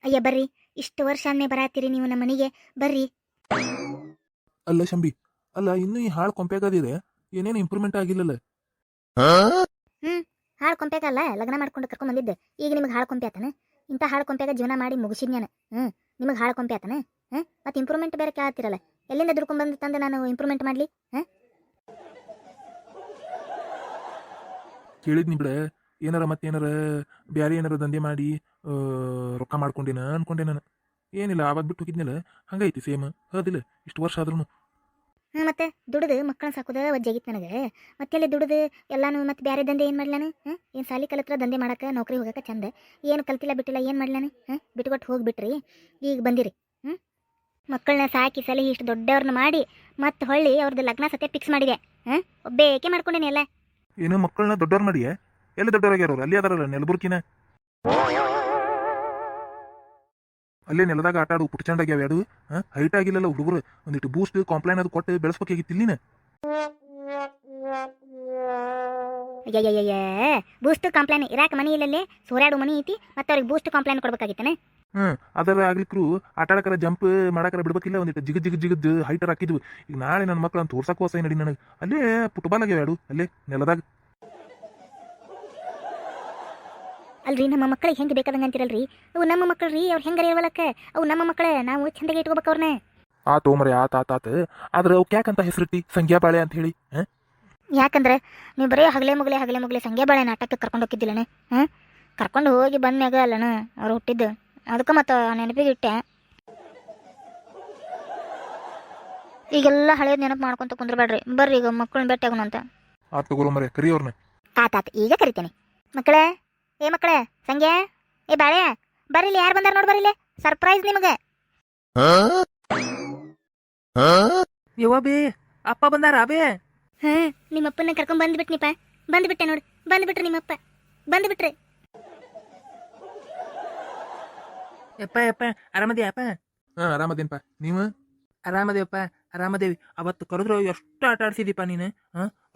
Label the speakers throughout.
Speaker 1: ಅಯ್ಯ ಬರ್ರಿ, ಇಷ್ಟು ವರ್ಷ ಆದ್ಮೇ ಬರಾತೀರಿ ನೀವು ನಮ್ಮ ಮನೆಗೆ, ಬರ್ರಿ.
Speaker 2: ಅಲ್ಲ ಶಂಬಿ, ಅಲ್ಲ ಇನ್ನೂ ಈ ಹಾಳು ಕೊಂಪೆಗದಿದೆ, ಏನೇನು ಇಂಪ್ರೂವ್ಮೆಂಟ್ ಆಗಿಲ್ಲಲ್ಲ?
Speaker 1: ಹಾಳು ಕೊಂಪ್ಯಾಗಲ್ಲ ಲಗ್ನ ಮಾಡ್ಕೊಂಡು ಕರ್ಕೊಂಡ್ ಬಂದಿದ್ದೆ, ಈಗ ನಿಮ್ಗೆ ಹಾಳು ಕೊಂಪೆ ಆತನ? ಇಂಥ ಹಾಳು ಕೊಂಪ್ಯಾಗ ಜೀವನ ಮಾಡಿ ಮುಗಿಸಿದ್ ನಾನು. ನಿಮಗೆ ಹಾಳು ಕೊಂಪೆ ಆತನ? ಮತ್ತೆ ಇಂಪ್ರೂವ್ಮೆಂಟ್ ಬೇರೆ ಕೇಳ್ತಿರಲ್ಲ, ಎಲ್ಲಿಂದ ದುಡ್ಕೊಂಡ್ ಬಂದು ತಂದು ನಾನು ಇಂಪ್ರೂವ್ಮೆಂಟ್ ಮಾಡ್ಲಿ?
Speaker 2: ಕೇಳಿದ್ನಿ ಬಿಡ, ಏನಾರ ಮತ್ತೇನಾರ ಬ್ಯಾರೆ ಏನಾರ ದಂಧೆ ಮಾಡಿ ರೊಕ್ಕ ಮಾಡ್ಕೊಂಡೇನ ಅನ್ಕೊಂಡೆ ನಾನು. ಏನಿಲ್ಲ, ಆವಾಗ ಬಿಟ್ಟು ಹೋಗಿದ್ನಲ್ಲ, ಹಂಗೈತಿ ಸೇಮ್. ಹೌದಿಲ್ಲ, ಇಷ್ಟು ವರ್ಷ ಆದ್ರೂ.
Speaker 1: ಮತ್ತೆ ದುಡ್ದು ಮಕ್ಕಳನ್ನ ಸಾಕೋದ ವಜ್ಜಾಗಿತ್ತು ನನಗೆ. ಮತ್ತೆಲ್ಲಿ ದುಡ್ದು ಎಲ್ಲಾನು ಮತ್ತೆ ಬೇರೆ ದಂಧೆ ಏನು ಮಾಡ್ಲಾನು? ಏನು ಸಾಲಿ ಕಲಿತ್ರ ದಂಧೆ ಮಾಡಕ್ಕೆ ನೌಕರಿ ಹೋಗಕ್ಕೆ ಚಂದ, ಏನು ಕಲ್ತಿಲ್ಲ ಬಿಟ್ಟಿಲ್ಲ ಏನು ಮಾಡ್ಲಾನು? ಬಿಟ್ಕೊಟ್ಟು ಹೋಗಿಬಿಟ್ರಿ, ಈಗ ಬಂದಿರಿ. ಮಕ್ಕಳನ್ನ ಸಾಕಿ ಸಲಹಿ ಇಷ್ಟು ದೊಡ್ಡವ್ರನ್ನ ಮಾಡಿ ಮತ್ತೆ ಹೊಳ್ಳಿ ಅವ್ರದ್ದು ಲಗ್ನ ಸತ್ಯ ಫಿಕ್ಸ್ ಮಾಡಿದೆ. ಒಬ್ಬೇಕೆ ಮಾಡ್ಕೊಂಡೇನೆ ಎಲ್ಲ.
Speaker 2: ಏನೋ ಮಕ್ಕಳನ್ನ ದೊಡ್ಡವ್ರು ಮಾಡಿಯೇ? ಎಲ್ಲಿ ದೊಡ್ಡವ್ರಾಗ್ಯಾರ ಅವ್ರು? ಅಲ್ಲಿ ಅದಾರಲ್ಲ ನೆಲಬುರ್ಕಿನ, ಅಲ್ಲೇ ನೆಲದಾಗ ಆಟ ಆಡು ಪುಟ್ಚಂಡಾಗ್ಯಾವ ಎರಡು. ಹೈಟ್ ಆಗಿಲ್ಲಲ್ಲ ಹುಡುಗರು, ಒಂದಿಟ್ಟು ಬೂಸ್ಟ್ ಕಾಂಪ್ಲೈನ್ ಅದು ಕೊಟ್ಟು ಬೆಳೆಸ್ಬೇಕಾಗಿತ್ತಿಲ್ಲ ನೀನು.
Speaker 1: ಅಯ್ಯಯ್ಯಯ್ಯ, ಬೂಸ್ಟ್ ಕಾಂಪ್ಲೇನ್ ಇರಾಕ ಮನಿ ಇಲ್ಲಲ್ಲೇ ಸೋರ್ಯಾಡು ಮನಿ ಐತಿ, ಮತ್ತೆ ಅವ್ರಿಗೆ ಬೂಸ್ಟ್ ಕಾಂಪ್ಲೇನ್ ಕೊಡ್ಬೇಕಾಗಿತ್ತಾನೆ.
Speaker 2: ಅದರ ಆಗ್ಲಿಕ್ರು ಆಟ ಆಡಕರ ಜಂಪ್ ಮಾಡಕರ ಬಿಡ್ಬೇಕಿಲ್ಲ, ಒಂದಿಟ್ಟು ಜಿಗದ್ ಜಿಗದ್ ಜಿಗದ್ ಹೈಟರ್ ಹಾಕಿದ್ವು. ಈಗ ನಾಳೆ ನನ್ನ ಮಕ್ಕಳನ್ನ ತೋರ್ಸಕ್ಕೆ ಹೊಸ ನಡಿ ನನಗೆ. ಅಲ್ಲೇ ಫುಟ್ಬಾಲ್ ಆಗ್ಯಾವ ಎರಡು, ಅಲ್ಲೇ ನೆಲದಾಗ.
Speaker 1: ಅಲ್ರಿ, ನಮ್ಮ ಮಕ್ಕಳಿಗೆ ಹೆಂಗೆ ಬೇಕಾದಂಗೆ ಅಂತಿರಲ್ರಿ, ಅವು ನಮ್ಮ ಮಕ್ಕಳು ರೀ, ಅವ್ರು ಹೆಂಗಾರ ಇರ್ವಲಕ್ಕ, ಅವು ನಮ್ಮ ಮಕ್ಕಳೇ, ನಾವು ಚಂದಾಗಿ ಇಟ್ಕೋಬೇಕು ಅವ್ರನ್ನ.
Speaker 2: ಆತೋ ಮರೆ, ಆತ ಆದ್ರೆ ಅವ್ಕೆ ಯಾಕಂತ ಹೆಸರಿಟ್ಟಿ ಸಂಗ್ಯಾ ಬಾಳೆ ಅಂತ ಹೇಳಿ?
Speaker 1: ಯಾಕಂದ್ರೆ ನೀವು ಬರೀ ಹಗಲೇ ಮುಗಲೆ ಸಂಗ್ಯಾ ಬಾಳೆ ನಾಟಕಕ್ಕೆ ಕರ್ಕೊಂಡು ಹೋಗಿದ್ದಿಲ್ಲನೆ. ಕರ್ಕೊಂಡು ಹೋಗಿ ಬಂದ್ಮ್ಯಾಗ ಅಲ್ಲನ ಅವ್ರು ಹುಟ್ಟಿದ್ದು, ಅದಕ್ಕೆ ಮತ್ತೆ ನೆನಪಿಗೆ ಇಟ್ಟೆ. ಈಗೆಲ್ಲ ಹಳೇದು ನೆನಪು ಮಾಡ್ಕೊಂತ ಕುಂದ್ರಬೇಡ್ರಿ, ಬರ್ರಿ ಈಗ ಮಕ್ಕಳನ್ನ ಭೇಟಿ ಆಗೋಣ ಅಂತ.
Speaker 2: ಆತ ತಗೋರು ಮರೆ, ಕರಿ ಅವ್ರನ್ನ.
Speaker 1: ಆತಾತ, ಈಗ ಕರಿತೇನೆ. ಮಕ್ಕಳೇ, ಏ ಮಕ್ಕಳೇ, ಸಂಗ್ಯಾ, ಏ ಬಾಳೆ, ಬರ್ರಿಲಿ, ಯಾರು ಬಂದಾರ ನೋಡಿ, ಬರ್ರಿಲಿ, ಸರ್ಪ್ರೈಸ್ ನಿಮಗೆ.
Speaker 3: ಯವ್ವ ಬೇ, ಅಪ್ಪ ಬಂದಾರ ಬೇ?
Speaker 1: ನಿಮ್ಮಪ್ಪನ ಕರ್ಕೊಂಡ್ ಬಂದ್ಬಿಟ್ನಿಪ್ಪ, ಬಂದ್ಬಿಟ್ಟೆ ನೋಡಿ, ಬಂದ್ಬಿಟ್ರಿ ನಿಮ್ಮಪ್ಪ, ಬಂದ್ಬಿಟ್ರಿ.
Speaker 3: ಯಪ್ಪ ಆರಾಮದಿ ಅಪ್ಪ?
Speaker 2: ಆರಾಮದೇನಪ್ಪ, ನೀವು?
Speaker 3: ಆರಾಮದೇವಪ್ಪ, ಆರಾಮದೇವಿ. ಅವತ್ತು ಕರೆದ್ರು ಎಷ್ಟು ಆಟ ಆಡ್ಸಿದಿಪ್ಪ ನೀನು.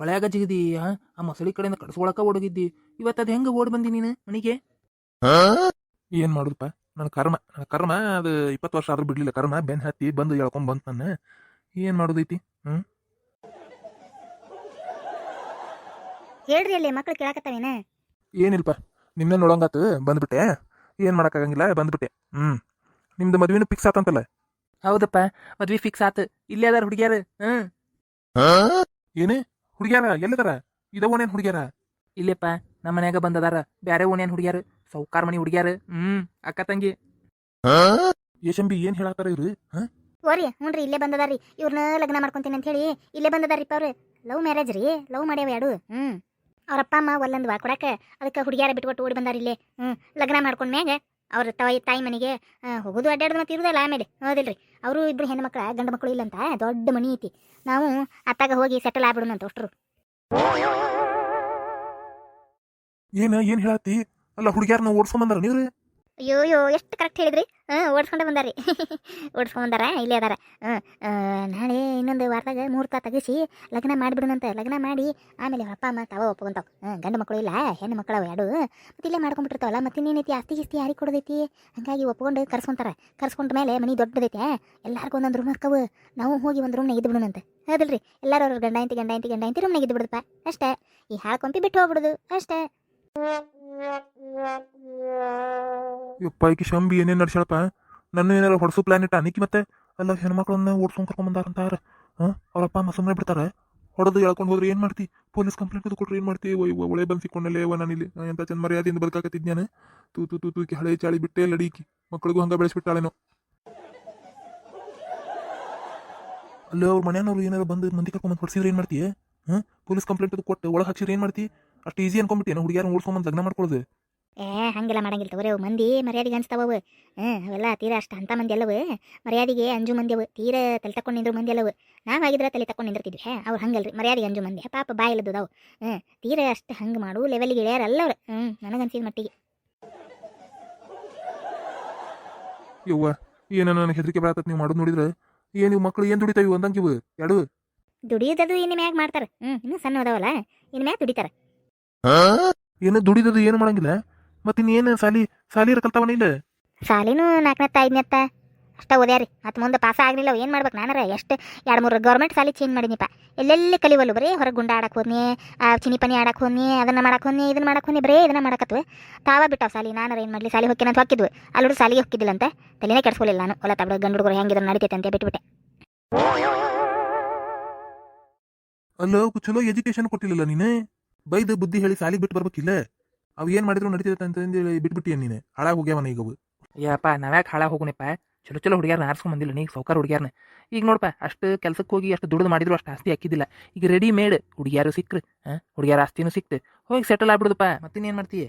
Speaker 3: ಹೊಳ್ಯಾಗ ಜಿಗದಿ, ಆ ಮೊಸಳಿ ಕಡೆಯಿಂದ ಕಡ್ಸ್ಕೊಳಕ ಓಡೋಗಿದ್ದಿ. ಇವತ್ತು ಅದು ಹೆಂಗೆ ಓಡ್ ಬಂದಿ ನೀನು ಮನೆಗೆ?
Speaker 2: ಏನ್ ಮಾಡುದಪ್ಪ, ನನ್ನ ಕರ್ಮ ಅದು 20 ವರ್ಷ ಆದ್ರೂ ಬಿಡ್ಲಿಲ್ಲ. ಕರ್ಮ ಬೆನ್ ಹತ್ತಿ ಬಂದು ಹೇಳ್ಕೊಂಡ್ ಬಂತ ನನ್ನ. ಏನ್ ಮಾಡೋದೈತಿ?
Speaker 1: ಹೇಳ್ರಿ, ಅಲ್ಲಿ ಮಕ್ಳು ಕೇಳಾಕತ್ತಾವೇನ?
Speaker 2: ಏನಿಲ್ಪ, ನಿನ್ನೆ ನೋಡಂಗಾತು ಬಂದ್ಬಿಟ್ಟೆ. ಏನ್ ಮಾಡಕ್ಕಾಗಂಗಿಲ್ಲ, ಬಂದ್ಬಿಟ್ಟೆ. ನಿಮ್ದು ಮದ್ವಿನೂ ಫಿಕ್ಸ್ ಆತಂತಲ್ಲ?
Speaker 3: ಹೌದಪ್ಪ, ಮದ್ವಿ ಫಿಕ್ಸ್ ಆತು. ಇಲ್ಲೇ ಅದಾರ ಹುಡುಗ್ಯಾರ.
Speaker 2: ಏನೇ ಹುಡುಗ್ಯಾರ? ಎಲ್ಲದಾರ? ಇದವನೇನ್ ಹುಡುಗ್ಯಾರ?
Speaker 3: ಇಲ್ಲೇಪ್ಪ, ನಮ್ಮ ಮನ್ಯಾಗ ಬಂದದಾರ. ಬ್ಯಾರೆ ಓಣ್ಯಾನ್ ಹುಡುಗ್ಯಾರ, ಸೌಕಾರ ಮನಿ ಹುಡುಗ್ಯಾರ. ಅಕ್ಕ ತಂಗಿ.
Speaker 2: ಯಶಂಬಿ, ಏನ್ ಹೇಳತ್ತಾರ ಇವ್ರು?
Speaker 1: ಓರಿ, ಹ್ಞೂನ್ರಿ, ಇಲ್ಲೇ ಬಂದದಾರ್ರಿ. ಇವ್ರನ್ನ ಲಗ್ನ ಮಾಡ್ಕೊಂತೀನಿ ಅಂತ ಹೇಳಿ ಇಲ್ಲೇ ಬಂದದಾರಿಪ್ಪ ಅವ್ರು. ಲವ್ ಮ್ಯಾರೇಜ್ ರೀ, ಲವ್ ಮಾಡ್ಯಾವ ಎರಡು. ಅವ್ರಪ್ಪ ಅಮ್ಮ ಒಲ್ಲಂದ್ವಾ ಕೊಡಕ್ಕೆ, ಅದಕ್ಕೆ ಹುಡುಗ್ಯಾರ ಬಿಟ್ಕೊಟ್ಟು ಓಡಿ ಬಂದಾರ ಇಲ್ಲೇ. ಲಗ್ನ ಮಾಡ್ಕೊಂಡ್ಮ್ಯಾಗ ಅವ್ರ ತಾಯಿ ಮನೆಗೆ ಹೋಗೋದು ಅಡ್ಡಾಡೋದು ಮತ್ತೆ ಇರೋದಲ್ಲ. ಆಮೇಲೆ ಹೌದಿಲ್ರಿ, ಅವರು ಇಬ್ರು ಹೆಣ್ಣು ಮಕ್ಳ, ಗಂಡು ಮಕ್ಕಳು ಇಲ್ಲಂತ ದೊಡ್ಡ ಮನಿ ಐತಿ. ನಾವು ಅತ್ತಾಗ ಹೋಗಿ ಸೆಟಲ್ ಆಗ್ಬಿಡೋಣ ಅಂತ ಅಷ್ಟ್ರು.
Speaker 2: ಏನ್ ಹೇಳತ್ತಿ? ಅಲ್ಲ, ಹುಡುಗ್ಯಾರನ್ನ ಓಡ್ಸ್ಕೊಂಡ್ ಬಂದಾರ ನೀವ್ರಿ?
Speaker 1: ಅಯ್ಯೋ, ಎಷ್ಟು ಕರೆಕ್ಟ್ ಹೇಳಿದ್ರಿ. ಓಡಿಸ್ಕೊಂಡೆ ಬಂದಾರಿ, ಓಡಿಸ್ಕೊಂಡ್ ಬಂದಾರ, ಇಲ್ಲೇ ಅದಾರ. ನಾಳೆ ಇನ್ನೊಂದು ವಾರದಾಗ ಮುಹೂರ್ತ ತೆಗಿಸಿ ಲಗ್ನ ಮಾಡಿಬಿಡೋಣಂತ. ಲಗ್ನ ಮಾಡಿ ಆಮೇಲೆ ಅಪ್ಪ ಅಮ್ಮ ತಾವ ಒಪ್ಕೊಂತಾವ. ಗಂಡು ಮಕ್ಕಳು ಇಲ್ಲ, ಹೆಣ್ಣು ಮಕ್ಕಳು ಎರಡು. ಮತ್ತೆ ಇಲ್ಲೇ ಮಾಡ್ಕೊಂಡ್ಬಿಟ್ಟಿರ್ತಾವಲ್ಲ, ಮತ್ತೆ ಇನ್ನೇನೈತಿ, ಆಸ್ತಿ ಗಿಸ್ತಿ ಯಾರಿಗೆ ಕೊಡೋದೈತಿ? ಹಂಗಾಗಿ ಒಪ್ಕೊಂಡು ಕರ್ಸ್ಕೊಂಡ ಮೇಲೆ ಮನೆ ದೊಡ್ಡದೈತೆ, ಎಲ್ಲರಿಗೂ ಒಂದೊಂದು ರೂಮ್ ಹಾಕವು. ನಾವು ಹೋಗಿ ಒಂದು ರೂಮ್ನಾಗ ಇದ್ದು ಬಿಡೋಣಂತ. ಹೌದಿಲ್ರಿ, ಎಲ್ಲರೂ ಅವ್ರ ಗಂಡ ಇಂತಿ ರೂಮ್ನಾಗ ಇದ್ದು ಬಿಡದಪ್ಪ, ಅಷ್ಟೇ. ಈ ಹಾಳ್ಕೊಂಪಿ ಬಿಟ್ಟು ಹೋಗ್ಬಿಡೋದು ಅಷ್ಟೇ.
Speaker 2: ಯಪ್ಪ, ಈಕಿ ಶಂಬಿ ಏನೇನ್ ನಡ್ಸ್ಯಾಳಪ್ಪ? ನನ್ನ ಏನಾರ ಹೊಡ್ಸು ಪ್ಲಾನ್ ಇಟ್ಟ ಅನಿಕಿ ಮತ್ತೆ? ಅಲ್ಲ, ಹೆಣ್ಮಕ್ಳನ್ನ ಓಡ್ಸ್ಕೊಂಡ್ ಕರ್ಕೊಂಡ್ ಬಂದಾರಂತಾರ. ಅವ್ರಪ್ಪ ಅಮ್ಮ ಸುಮ್ಮನೆ ಬಿಡ್ತಾರ? ಹೊಡೆದು ಹೇಳ್ಕೊಂಡು ಹೋದ್ರೆ ಏನ್ ಮಾಡ್ತಿ? ಪೊಲೀಸ್ ಕಂಪ್ಲೇಂಟ್ ಕೊಟ್ರೆ ಏನ್ ಮಾಡ್ತಿ? ಒಳ್ಳೆ ಬಂದು ಸಿಕ್ಕೊಂಡಲ್ಲೇ ನಾನಿಲ್ಲಿ ಎಂತ ಚಂದ ಮರ್ಯಾದೆಯಿಂದ ಬದುಕಾಕತ್ತಿದ್ಯಾನ. ತೂಕಿ ಹಳೆ ಚಾಳಿ ಬಿಟ್ಟೆ ಲಡೀಕಿ ಮಕ್ಕಳಿಗೂ ಹಂಗ ಬೆಳೆಸ್ಬಿಟ್ಟಾಳೇನೋ. ಅಲ್ಲೇ ಅವ್ರ ಮನೆಯವ್ರು ಏನಾರ ಬಂದು ಮಂದಿ ಕರ್ಕೊಂಡ್ ಹೊಡ್ಸಿದ್ರೆ ಏನ್ ಮಾಡ್ತೀಯ? ಪೊಲೀಸ್ ಕಂಪ್ಲೇಂಟ್ ಕೊಟ್ಟು ಒಳಗೆ ಹಾಕ್ಸಿದ್ರೆ ಏನ್ ಮಾಡ್ತಿ? ಅಷ್ಟು ಈಸಿ ಅನ್ಕೊಂಡ್ಬಿಟ್ಟೇನು ಹುಡುಗಿಯಾರ ಓಡ್ಸ್ಕೊಂಡ್ ಲಗ್ನ ಮಾಡ್ಕೊಳ್ಳೋದು?
Speaker 1: ಹಂಗೆಲ್ಲ ಮಾಡಂಗಿಲ್ಲ ತಗೋರಿ. ಅವು ಮಂದಿ ಮರ್ಯಾದೆಗೆ ಅನ್ಸ್ತಾವವು. ಅವೆಲ್ಲ ತೀರಾ ಅಷ್ಟು ಅಂಥ ಮಂದಿ ಅಲ್ಲವು. ಮರ್ಯಾದೆಗೆ ಅಂಜು ಮಂದಿ ಅವು, ತೀರ ತಲೆ ತಕೊಂಡು ನಿಂದ್ರು ಮಂದಿ ಅಲ್ಲವು. ನಾವಾಗಿದ್ರೆ ತಲೆ ತಕೊಂಡು ನಿಂದಿರ್ತಿದ್ವಿ. ಅವ್ರು ಹಂಗಲ್ರಿ, ಮರ್ಯಾದೆಗೆ ಅಂಜು ಮಂದಿ. ಪಾಪ ಬಾಯಿಲ್ಲದವು. ತೀರ ಅಷ್ಟು ಹಂಗೆ ಮಾಡು ಲೆವೆಲ್ಗೆ ಇಳ್ಯಾರಲ್ಲ ಅವ್ರು. ನನಗನ್ಸಿದ ಮಟ್ಟಿಗೆ.
Speaker 2: ಯವ್ವ, ಏನ ನನಗೆ ಹೆದರಿಕೆ ಬರತ್ತ ನೀವು ಮಾಡೋದು ನೋಡಿದ್ರೆ. ಏನು ಮಕ್ಕಳು ಏನು ದುಡಿತಾವೆ ಅಂದಂಗೆ ಇವು ಎರಡು?
Speaker 1: ದುಡಿಯೋದದು ಇನ್ನು ಮ್ಯಾಗ ಮಾಡ್ತಾರೆ. ಇನ್ನೂ ಸಣ್ಣ ಅದಾವಲ್ಲ, ಇನ್ನು ಮ್ಯಾಗ ದುಡಿತಾರೆ.
Speaker 2: ಏನು ದುಡಿದದು ಏನು ಮಾಡಂಗಿಲ್ಲ? ಮತ್ತೆ ಇನ್ನೇನು ಸಾಲಿಯರ ಕಲ್ತಾವನ ಇಲ್ಲ?
Speaker 1: ಸಾಲಿನೂ 4ನೇತ್ತ 5ನೇತ್ತ ಅಷ್ಟ ಓದ್ಯಾರಿ ಮತ್ತು ಮುಂದೆ ಪಾಸ ಆಗಲಿಲ್ಲ ಏನು ಮಾಡ್ಬೇಕು ನಾನಾರ ಎಷ್ಟು 2-3 ಗೌರ್ಮೆಂಟ್ ಸಾಲಿ ಚೇಂಜ್ ಮಾಡೀನಿಪ್ಪ ಎಲ್ಲೆಲ್ಲಿ ಕಲಿವಲ್ಲು ಬರೀ ಹೊರಗೆ ಗುಂಡ ಆಡಕ್ಕೆ ಹೋದ್ನಿ ಚಿನಿ ಪನಿ ಆಡಕ್ಕೆ ಹೋದ್ನಿ ಅದನ್ನು ಮಾಡಕ್ಕೆ ಹೋದ್ನಿ ಇದನ್ನು ಮಾಡಕ್ಕೆ ಹೋದ್ನಿ ಬರೀ ಇದನ್ನು ಮಾಡಕತ್ವೆ ತಾವ ಬಿಟ್ಟಾವ ಸಾಲಿ ನಾನಾರ ಏನು ಮಾಡಲಿ ಸಾಲಿ ಹೊಕ್ಕಿನಂತ ಹೊಕ್ಕಿದ್ವಿ ಅಲ್ಲೂ ಸಾಲಿಗೆ ಹೊಕ್ಕಿದ್ದಿಲ್ಲಂತೆ ತಲೆನೇ ಕೆಡಿಸ್ಕೊಳ್ಳಿಲ್ಲ ನಾನು ಹೊಲ ತಬಡ ಗಂಡು ಹುಡುಗರು ಹೆಂಗಿದ್ರು ನಡೀತೈತೆ ಅಂತ ಬಿಟ್ಬಿಟ್ಟೆ.
Speaker 2: ಅಲ್ಲ ಅವ್ಕು ಚಲೋ ಎಜುಕೇಶನ್ ಕೊಟ್ಟಿಲ್ಲಲ್ಲ ನೀನು ಬೈದು ಬುದ್ಧಿ ಹೇಳಿ ಸಾಲಿಗೆ ಬಿಟ್ಟು ಬರ್ಬೇಕಿಲ್ಲ ಅವು ಏನು ಮಾಡಿದ್ರು ನಡೀತೈತೆ ಅಂತಂದೇಳಿ ಬಿಟ್ಬಿಟ್ಟಿಯ ನೀನು ಹಾಳಾಗಿ ಹೋಗ್ಯಾವನ ಈಗ ಅವು.
Speaker 3: ಯಪ್ಪ ನಾವ್ಯಾಕೆ ಹಾಳಾಗಿ ಹೋಗುಣಪ್ಪ ಚಲೋ ಚಲೋ ಹುಡುಗ್ಯಾರನ್ನ ಆರಿಸ್ಕೊಂಡ್ ಬಂದಿಲ್ಲ ನೀ ಸೌಕಾರ ಹುಡುಗ್ಯಾರನ್ನ ಈಗ ನೋಡಪ್ಪ ಅಷ್ಟು ಕೆಲ್ಸಕ್ಕೆ ಹೋಗಿ ಅಷ್ಟು ದುಡ್ದು ಮಾಡಿದ್ರು ಅಷ್ಟು ಆಸ್ತಿ ಹಾಕಿದ್ದಿಲ್ಲ ಈಗ ರೆಡಿಮೇಡ್ ಹುಡುಗ್ಯಾರು ಸಿಕ್ಕ್ರು ಹುಡುಗ್ಯಾರ ಆಸ್ತಿನೂ ಸಿಕ್ತು ಹೋಗಿ ಸೆಟಲ್ ಆಗ್ಬಿಡುದಪ್ಪ ಮತ್ತಿನ್ನೇನು ಮಾಡ್ತೀಯ.